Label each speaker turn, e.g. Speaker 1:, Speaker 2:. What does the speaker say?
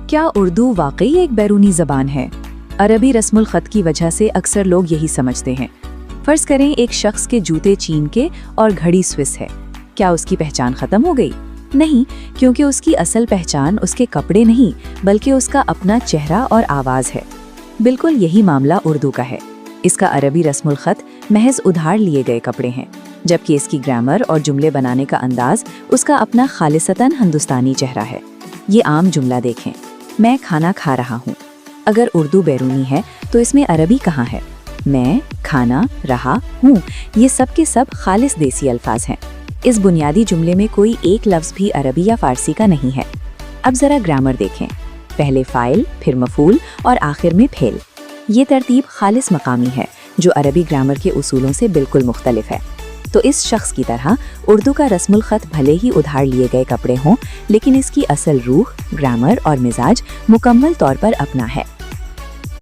Speaker 1: کیا اردو واقعی ایک بیرونی زبان ہے؟ عربی رسم الخط کی وجہ سے اکثر لوگ یہی سمجھتے ہیں۔ فرض کریں ایک شخص کے جوتے چین کے اور گھڑی سوئس ہے، کیا اس کی پہچان ختم ہو گئی؟ نہیں، کیونکہ اس کی اصل پہچان اس کے کپڑے نہیں بلکہ اس کا اپنا چہرہ اور آواز ہے۔ بالکل یہی معاملہ اردو کا ہے۔ اس کا عربی رسم الخط محض ادھار لیے گئے کپڑے ہیں، جبکہ اس کی گرامر اور جملے بنانے کا انداز اس کا اپنا خالصتاً ہندوستانی چہرہ ہے۔ یہ عام جملہ دیکھیں، میں کھانا کھا رہا ہوں۔ اگر اردو بیرونی ہے تو اس میں عربی کہاں ہے؟ میں، کھانا، رہا، ہوں، یہ سب کے سب خالص دیسی الفاظ ہیں۔ اس بنیادی جملے میں کوئی ایک لفظ بھی عربی یا فارسی کا نہیں ہے۔ اب ذرا گرامر دیکھیں، پہلے فاعل، پھر مفعول اور آخر میں پھیل۔ یہ ترتیب خالص مقامی ہے جو عربی گرامر کے اصولوں سے بالکل مختلف ہے۔ تو اس شخص کی طرح اردو کا رسم الخط بھلے ہی ادھار لیے گئے کپڑے ہوں، لیکن اس کی اصل روح، گرامر اور مزاج مکمل طور پر اپنا ہے۔